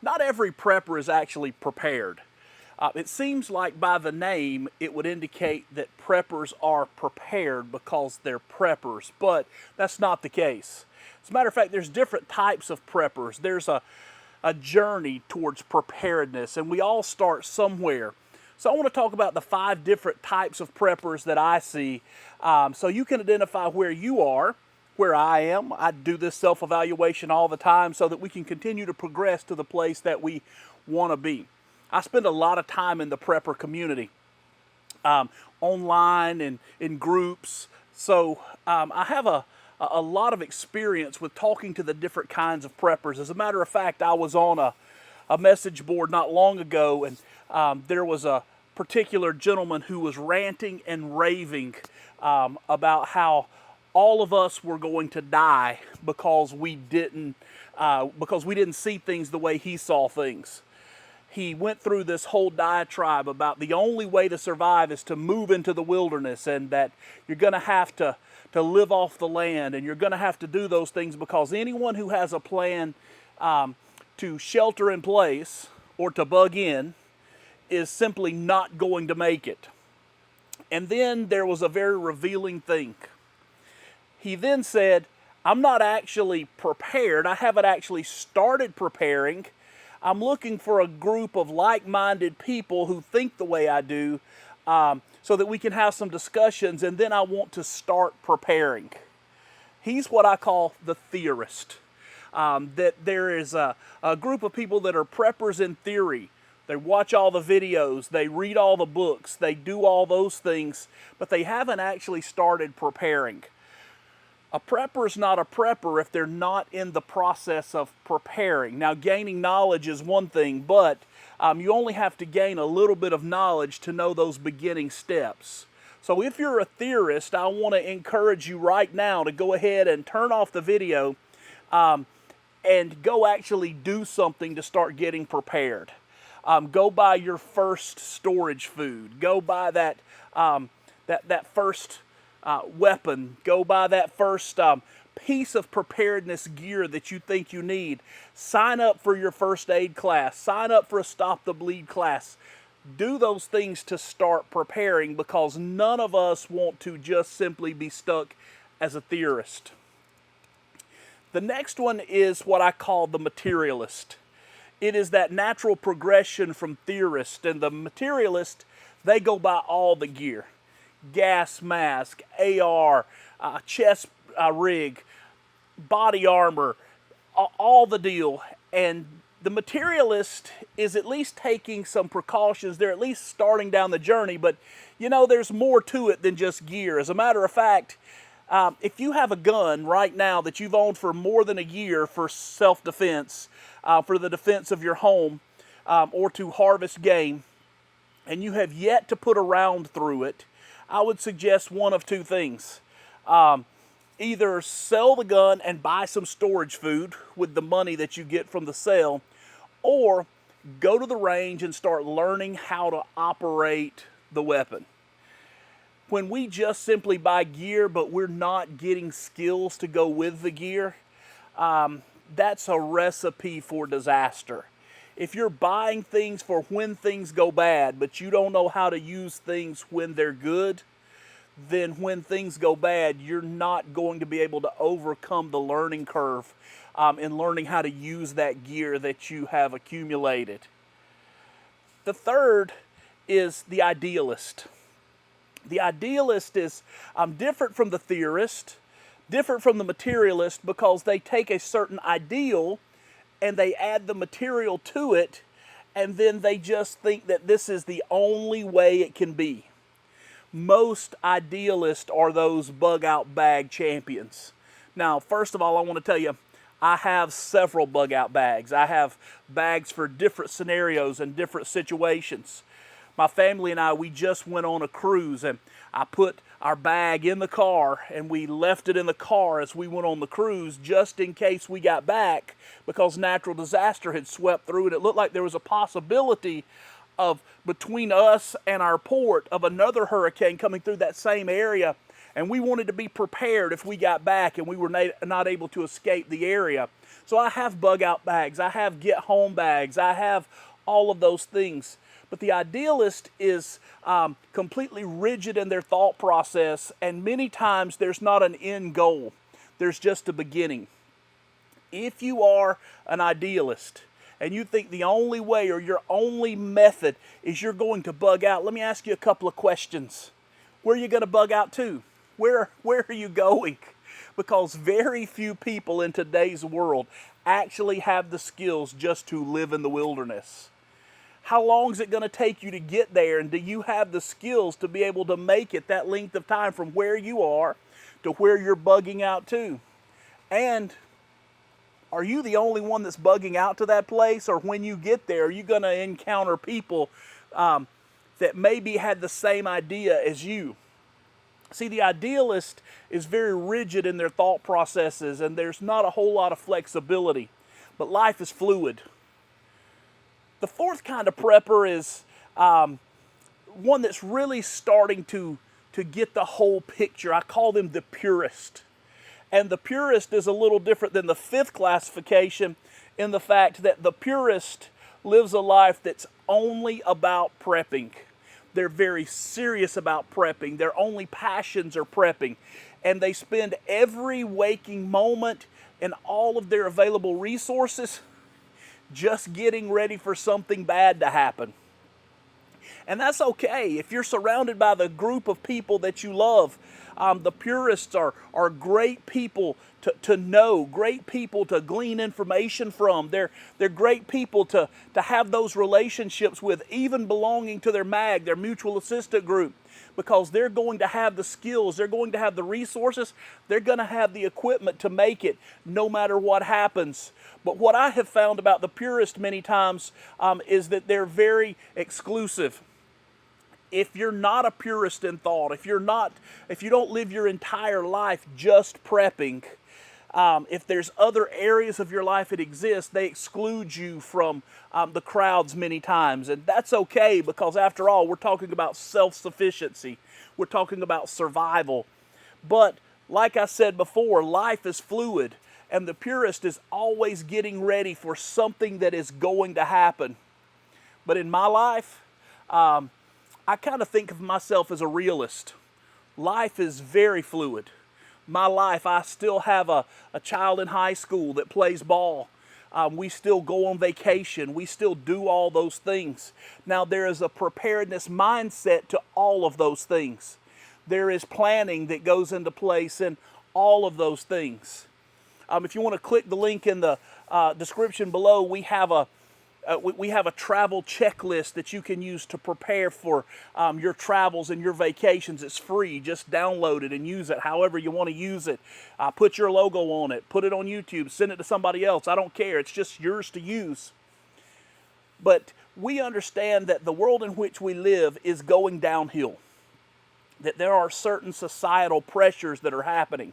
Not every prepper is actually prepared. It seems like by the name it would indicate that preppers are prepared because they're preppers, but that's not the case. As a matter of fact, there's different types of preppers. There's a journey towards preparedness, and we all start somewhere. So I want to talk about the 5 different types of preppers that I see, so you can identify where you are, where I am. I do this self-evaluation all the time so that we can continue to progress to the place that we want to be. I spend a lot of time in the prepper community, online and in groups. So I have a lot of experience with talking to the different kinds of preppers. As a matter of fact, I was on a message board not long ago, and there was a particular gentleman who was ranting and raving about how all of us were going to die because we didn't see things the way he saw things. He went through this whole diatribe about the only way to survive is to move into the wilderness, and that you're going to have to live off the land, and you're going to have to do those things because anyone who has a plan to shelter in place or to bug in is simply not going to make it. And then there was a very revealing thing. He then said, I'm not actually prepared. I haven't actually started preparing. I'm looking for a group of like-minded people who think the way I do, so that we can have some discussions, and then I want to start preparing. He's what I call the theorist. That there is a group of people that are preppers in theory. They watch all the videos, they read all the books, they do all those things, but they haven't actually started preparing. A prepper is not a prepper if they're not in the process of preparing. Now, gaining knowledge is one thing, but you only have to gain a little bit of knowledge to know those beginning steps. So if you're a theorist, I want to encourage you right now to go ahead and turn off the video and go actually do something to start getting prepared. Go buy your first storage food. Go buy that first weapon. Go buy that first piece of preparedness gear that you think you need. Sign up for your first aid class. Sign up for a stop the bleed class. Do those things to start preparing, because none of us want to just simply be stuck as a theorist. The next one is what I call the materialist. It is that natural progression from theorist, and the materialist, they go by all the gear. Gas mask, AR, chest rig, body armor, all the deal. And the materialist is at least taking some precautions. They're at least starting down the journey, but there's more to it than just gear. As a matter of fact, if you have a gun right now that you've owned for more than a year for self-defense, for the defense of your home, or to harvest game, and you have yet to put a round through it, I would suggest one of two things. Either sell the gun and buy some storage food with the money that you get from the sale, or go to the range and start learning how to operate the weapon. When we just simply buy gear, but we're not getting skills to go with the gear, that's a recipe for disaster. If you're buying things for when things go bad, but you don't know how to use things when they're good, then when things go bad, you're not going to be able to overcome the learning curve in learning how to use that gear that you have accumulated. The third is the idealist. The idealist is different from the theorist, different from the materialist, because they take a certain ideal and they add the material to it, and then they just think that this is the only way it can be. Most idealists are those bug-out bag champions. Now, first of all, I want to tell you, I have several bug-out bags. I have bags for different scenarios and different situations. My family and I, we just went on a cruise, and I put our bag in the car, and we left it in the car as we went on the cruise just in case we got back, because natural disaster had swept through, and it looked like there was a possibility of, between us and our port, of another hurricane coming through that same area, And we wanted to be prepared if we got back and we were not able to escape the area. So I have bug out bags, I have get home bags, I have all of those things. But the idealist is completely rigid in their thought process, and many times there's not an end goal. There's just a beginning. If you are an idealist and you think the only way or your only method is you're going to bug out, let me ask you a couple of questions. Where are you going to bug out to? Where are you going? Because very few people in today's world actually have the skills just to live in the wilderness. How long is it going to take you to get there? And do you have the skills to be able to make it that length of time from where you are to where you're bugging out to? And are you the only one that's bugging out to that place? Or when you get there, are you going to encounter people that maybe had the same idea as you? See, the idealist is very rigid in their thought processes, and there's not a whole lot of flexibility. But life is fluid. The fourth kind of prepper is one that's really starting to get the whole picture. I call them the purist. And the purist is a little different than the fifth classification in the fact that the purist lives a life that's only about prepping. They're very serious about prepping. Their only passions are prepping. And they spend every waking moment and all of their available resources just getting ready for something bad to happen. And that's okay. If you're surrounded by the group of people that you love, the purists are great people to know, great people to glean information from. They're great people to have those relationships with, even belonging to their MAG, their mutual assistant group, because they're going to have the skills, they're going to have the resources, they're going to have the equipment to make it no matter what happens. But what I have found about the purist many times is that they're very exclusive. If you're not a purist in thought, if you don't live your entire life just prepping, if there's other areas of your life that exist, they exclude you from the crowds many times. And that's okay, because after all, we're talking about self-sufficiency. We're talking about survival. But like I said before, life is fluid, and the purist is always getting ready for something that is going to happen. But in my life, I kind of think of myself as a realist. Life is very fluid. My life, I still have a child in high school that plays ball. We still go on vacation. We still do all those things. Now, there is a preparedness mindset to all of those things. There is planning that goes into place in all of those things. If you want to click the link in the description below, we have a travel checklist that you can use to prepare for your travels and your vacations. It's free. Just download it and use it however you want to use it. Put your logo on it. Put it on YouTube. Send it to somebody else. I don't care. It's just yours to use. But we understand that the world in which we live is going downhill. That there are certain societal pressures that are happening.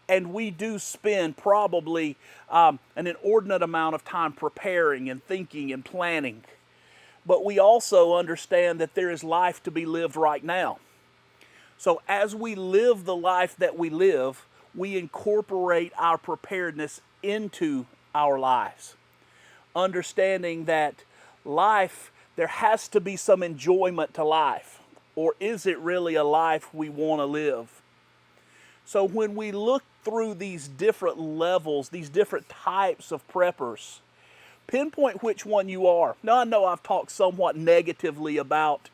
And we do spend probably an inordinate amount of time preparing and thinking and planning. But we also understand that there is life to be lived right now. So as we live the life that we live, we incorporate our preparedness into our lives. Understanding that life, there has to be some enjoyment to life. Or is it really a life we want to live? So when we look through these different levels, these different types of preppers, pinpoint which one you are. Now, I know I've talked somewhat negatively about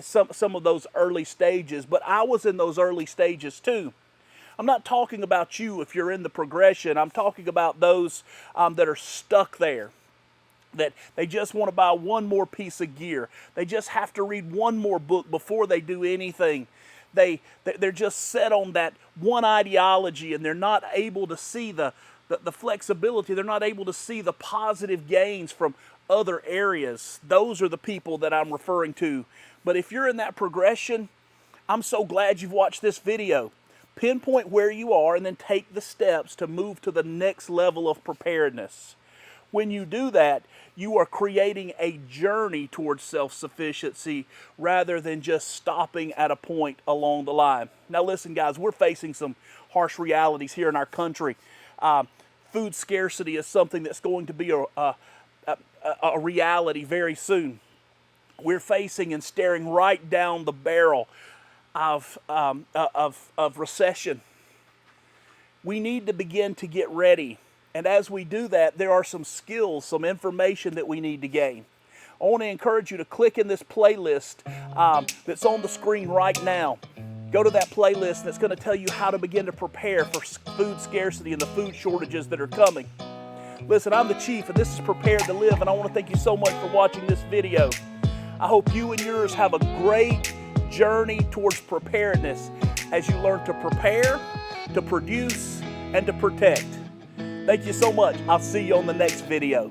some of those early stages, but I was in those early stages too. I'm not talking about you if you're in the progression. I'm talking about those that are stuck there, that they just want to buy one more piece of gear. They just have to read one more book before they do anything. They're just set on that one ideology, and they're not able to see the flexibility. They're not able to see the positive gains from other areas. Those are the people that I'm referring to. But if you're in that progression, I'm so glad you've watched this video. Pinpoint where you are and then take the steps to move to the next level of preparedness. When you do that, you are creating a journey towards self-sufficiency rather than just stopping at a point along the line. Now listen, guys, we're facing some harsh realities here in our country. Food scarcity is something that's going to be a reality very soon. We're facing and staring right down the barrel of recession. We need to begin to get ready. And as we do that, there are some skills, some information that we need to gain. I want to encourage you to click in this playlist that's on the screen right now. Go to that playlist and it's going to tell you how to begin to prepare for food scarcity and the food shortages that are coming. Listen, I'm the Chief and this is Prepared to Live, and I want to thank you so much for watching this video. I hope you and yours have a great journey towards preparedness as you learn to prepare, to produce, and to protect. Thank you so much. I'll see you on the next video.